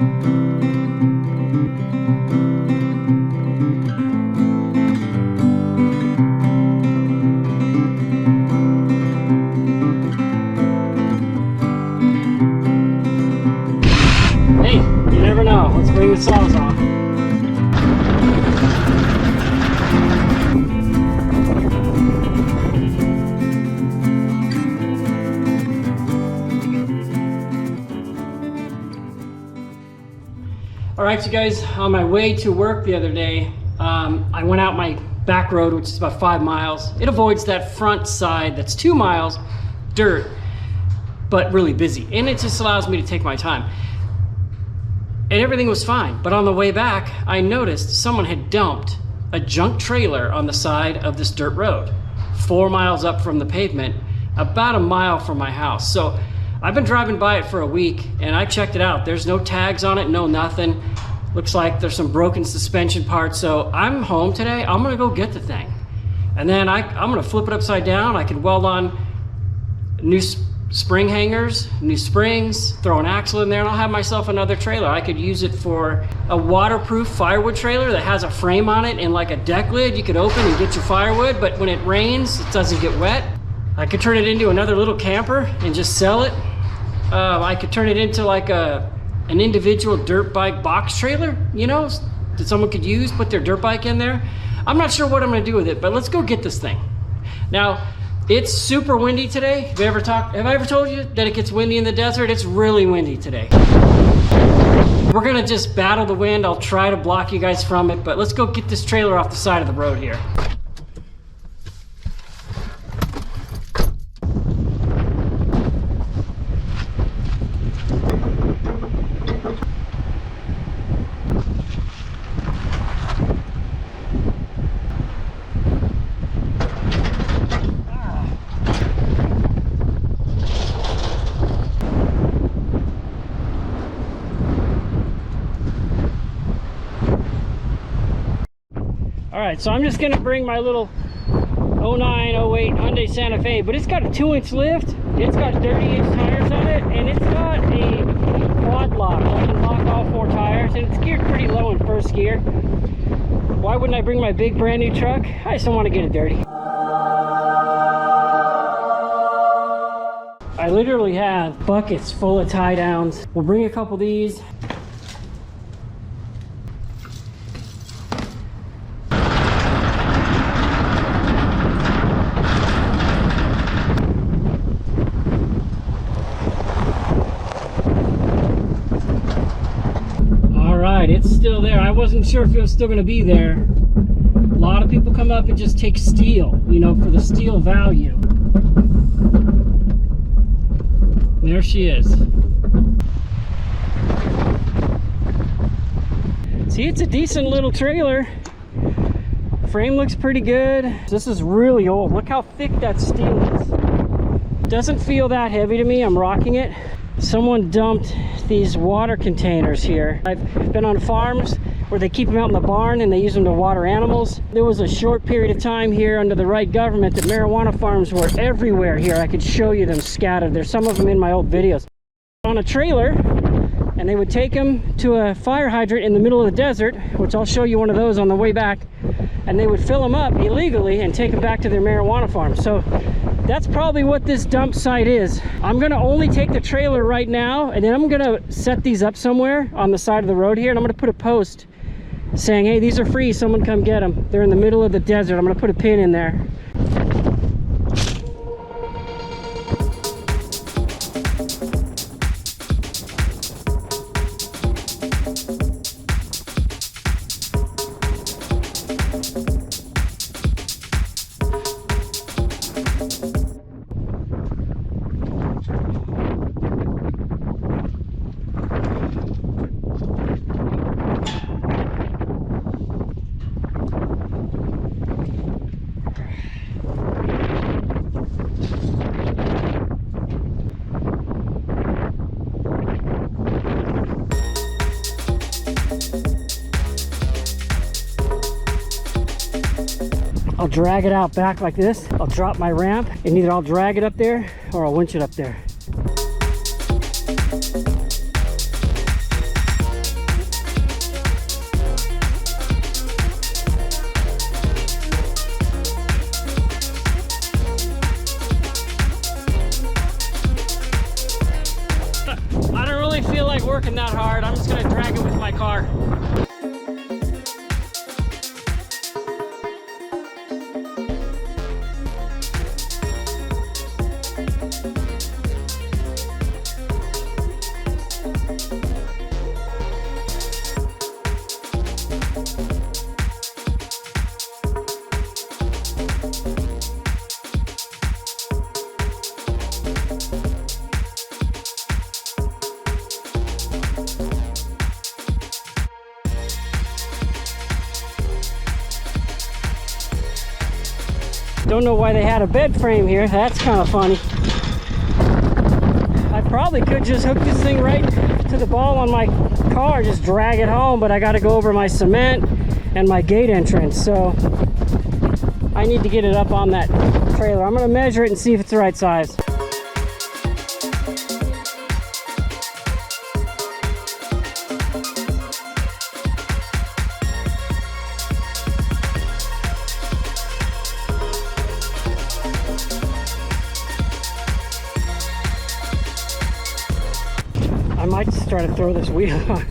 Hey, you never know. Let's bring the saws on. All right, you guys, on my way to work the other day, I went out my back road, which is about 5 miles. It avoids that front side that's 2 miles, dirt, but really busy. And it just allows me to take my time. And everything was fine. But on the way back, I noticed someone had dumped a junk trailer on the side of this dirt road, 4 miles up from the pavement, about a mile from my house. So I've been driving by it for a week and I checked it out. There's no tags on it, no nothing. Looks like there's some broken suspension parts. So I'm home today. I'm gonna go get the thing. And then I'm gonna flip it upside down. I can weld on new spring hangers, new springs, throw an axle in there, and I'll have myself another trailer. I could use it for a waterproof firewood trailer that has a frame on it and like a deck lid you could open and get your firewood, but when it rains, it doesn't get wet. I could turn it into another little camper and just sell it. I could turn it into like an individual dirt bike box trailer, you know, that someone could use, put their dirt bike in there. I'm not sure what I'm gonna do with it, but let's go get this thing. Now, it's super windy today. Have I ever told you that it gets windy in the desert? It's really windy today. We're gonna just battle the wind. I'll try to block you guys from it, but let's go get this trailer off the side of the road here. All right, so I'm just gonna bring my little 09, 08 Hyundai Santa Fe, but it's got a 2-inch lift, it's got 30-inch tires on it, and it's got a quad lock. I can lock all 4 tires, and it's geared pretty low in first gear. Why wouldn't I bring my big brand new truck? I just don't want to get it dirty. I literally have buckets full of tie downs. We'll bring a couple of these. It's still there. I wasn't sure if it was still going to be there. A lot of people come up and just take steel, you know, for the steel value. There she is. See, it's a decent little trailer. Frame looks pretty good. This is really old. Look how thick that steel is. Doesn't feel that heavy to me. I'm rocking it. Someone dumped these water containers here. I've been on farms where they keep them out in the barn and they use them to water animals. There was a short period of time here under the right government that marijuana farms were everywhere here. I could show you them scattered. There's some of them in my old videos. On a trailer, and they would take them to a fire hydrant in the middle of the desert, which I'll show you one of those on the way back, and they would fill them up illegally and take them back to their marijuana farm. So that's probably what this dump site is. I'm gonna only take the trailer right now, and then I'm gonna set these up somewhere on the side of the road here, and I'm gonna put a post saying, hey, these are free, someone come get them. They're in the middle of the desert. I'm gonna put a pin in there. I'll drag it out back like this. I'll drop my ramp, and either I'll drag it up there or I'll winch it up there. that hard. I'm just gonna drag it with my car. Don't know why they had a bed frame here. That's kind of funny. I probably could just hook this thing right to the ball on my car, just drag it home, but I got to go over my cement and my gate entrance, so I need to get it up on that trailer. I'm going to measure it and see if it's the right size. I might just try to throw this wheel on.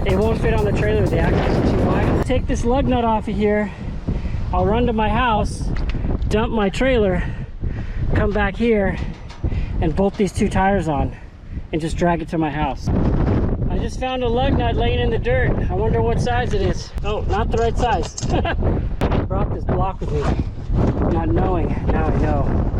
It won't fit on the trailer, the axles are too wide. Take this lug nut off of here. I'll run to my house, dump my trailer, come back here, and bolt these two tires on, and just drag it to my house. I just found a lug nut laying in the dirt. I wonder what size it is. Oh, not the right size. I brought this block with me, not knowing. Now I know.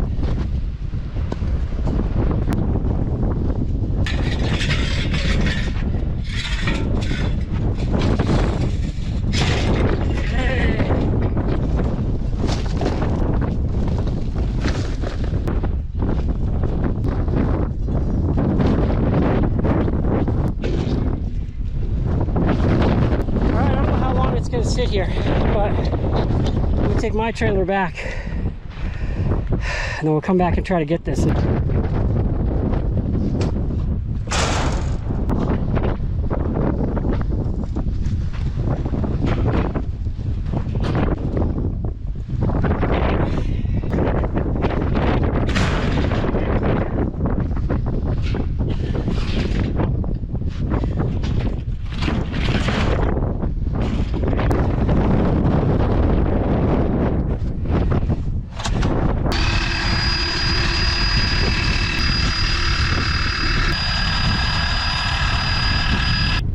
Sit here, but I'm gonna take my trailer back and then we'll come back and try to get this.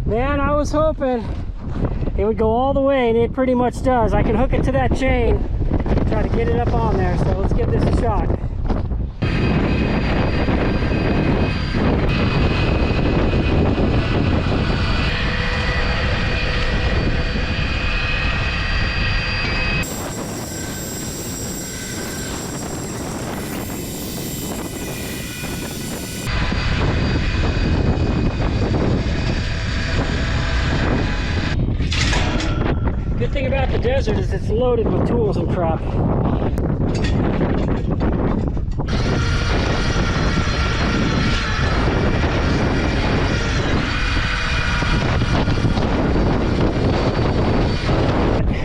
Man, I was hoping it would go all the way, and it pretty much does. I can hook it to that chain, try to get it up on there, so let's give this a shot. Good thing about the desert is it's loaded with tools and crap. But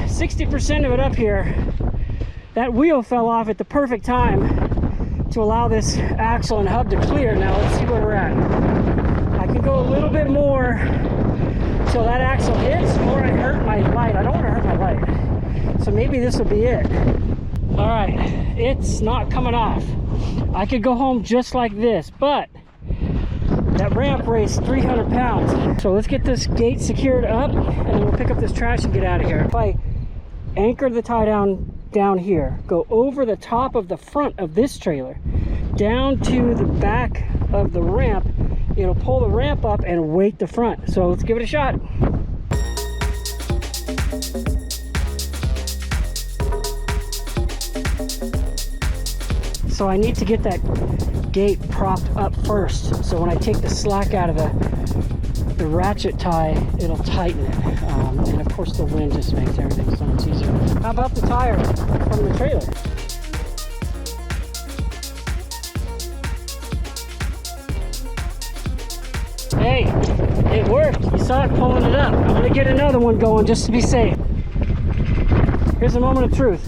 60% of it up here, that wheel fell off at the perfect time to allow this axle and hub to clear. Now let's see where we're at. I can go a little bit more till that axle hits, or I hurt my light. I don't want to hurt my light. So maybe this will be it. All right, it's not coming off. I could go home just like this, but that ramp weighs 300 pounds. So let's get this gate secured up, and then we'll pick up this trash and get out of here. If I anchor the tie down here, go over the top of the front of this trailer, down to the back of the ramp, it'll pull the ramp up and weight the front. So let's give it a shot. So I need to get that gate propped up first. So when I take the slack out of the ratchet tie, it'll tighten it. And of course the wind just makes everything so much easier. How about the tire from the trailer? Hey, it worked. You saw it pulling it up. I'm gonna get another one going just to be safe. Here's a moment of truth.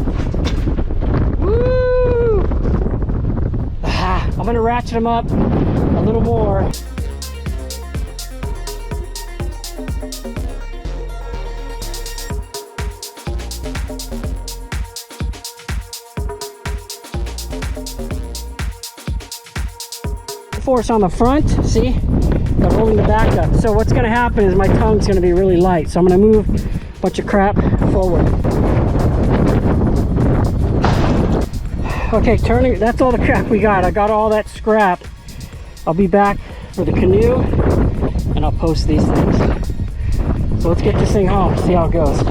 Woo! Aha, I'm gonna ratchet them up a little more. force on the front, see? But holding the back up. So what's gonna happen is my tongue's gonna be really light. So I'm gonna move a bunch of crap forward. Okay, turning, that's all the crap we got. I got all that scrap. I'll be back for the canoe and I'll post these things. So let's get this thing home, see how it goes.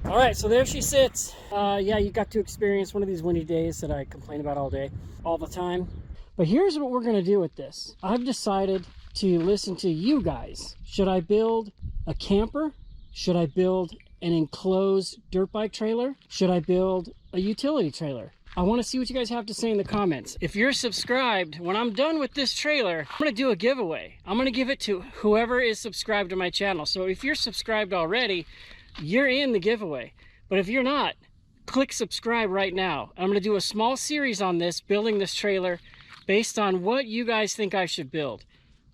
All right, so there she sits. Yeah, you got to experience one of these windy days that I complain about all day, all the time. But here's what we're gonna do with this. I've decided to listen to you guys. Should I build a camper? Should I build an enclosed dirt bike trailer? Should I build a utility trailer? I want to see what you guys have to say in the comments. If you're subscribed, when I'm done with this trailer, I'm going to do a giveaway. I'm going to give it to whoever is subscribed to my channel. So if you're subscribed already, you're in the giveaway. But if you're not, click subscribe right now. I'm going to do a small series on this, building this trailer based on what you guys think I should build.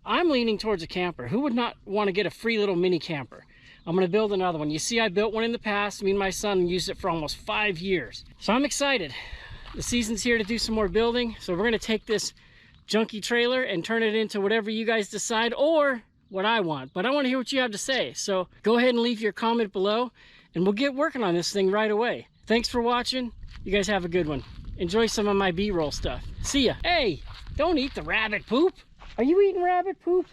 I'm leaning towards a camper. Who would not want to get a free little mini camper? I'm going to build another one. You see, I built one in the past. Me and my son used it for almost 5 years. So I'm excited. The season's here to do some more building. So we're going to take this junky trailer and turn it into whatever you guys decide, or what I want. But I want to hear what you have to say. So go ahead and leave your comment below and we'll get working on this thing right away. Thanks for watching. You guys have a good one. Enjoy some of my B-roll stuff. See ya. Hey, don't eat the rabbit poop. Are you eating rabbit poop?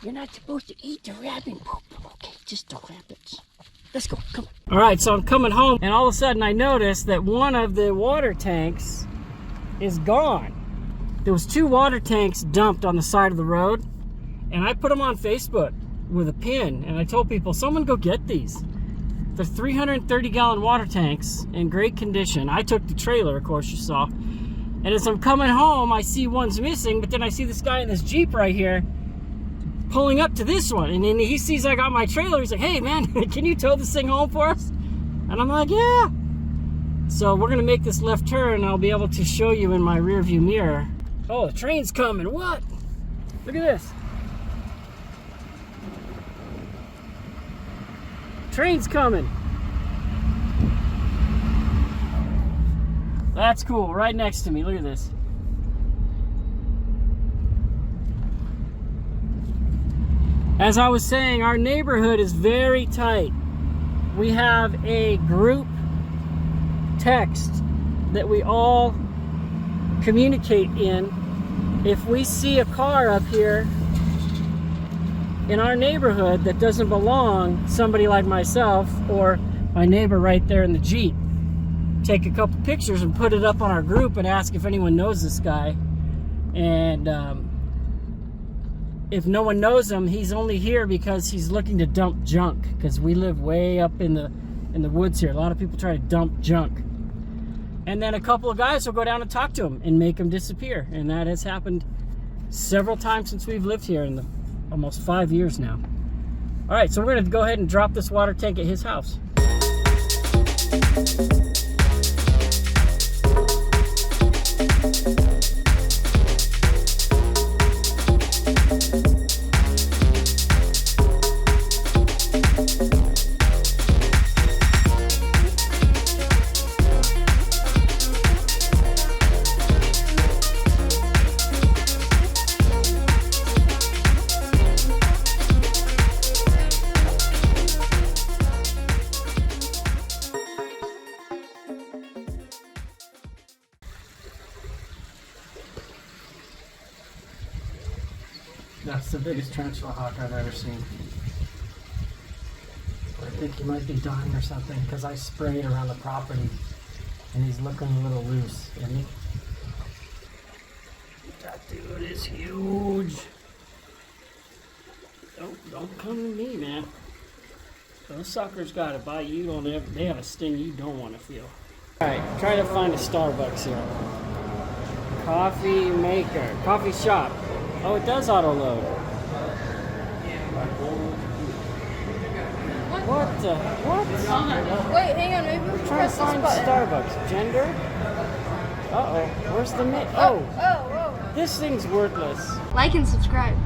You're not supposed to eat the rabbit poop. Okay, just the rabbits. Let's go, come on. All right, so I'm coming home and all of a sudden I noticed that one of the water tanks is gone. There was 2 water tanks dumped on the side of the road, and I put them on Facebook with a pin, and I told people, someone go get these. They're 330-gallon water tanks in great condition. I took the trailer, of course, you saw. And as I'm coming home, I see one's missing, but then I see this guy in this Jeep right here pulling up to this one. And then he sees I got my trailer. He's like, hey, man, can you tow this thing home for us? And I'm like, yeah. So we're going to make this left turn, and I'll be able to show you in my rear view mirror. Oh, the train's coming. What? Look at this. Train's coming. That's cool, right next to me. Look at this. As I was saying, our neighborhood is very tight. We have a group text that we all communicate in. If we see a car up here in our neighborhood that doesn't belong, somebody like myself or my neighbor right there in the Jeep, take a couple pictures and put it up on our group and ask if anyone knows this guy. And if no one knows him, he's only here because he's looking to dump junk, because we live way up in the woods here. A lot of people try to dump junk. And then a couple of guys will go down and talk to him and make him disappear. And that has happened several times since we've lived here in the almost 5 years now. All right, so we're going to go ahead and drop this water tank at his house. That's the biggest tarantula hawk I've ever seen. I think he might be dying or something, because I sprayed around the property and he's looking a little loose, isn't he? That dude is huge. Don't come to me, man. Those suckers got it by you. They have a sting you don't want to feel. All right, try to find a Starbucks here. Coffee maker, coffee shop. Oh, it does auto load. What the? What? Wait, hang on. Maybe we can Trying to press this find button. Starbucks. Gender? Uh-oh. Where's the Oh, oh, oh. This thing's worthless. Like and subscribe.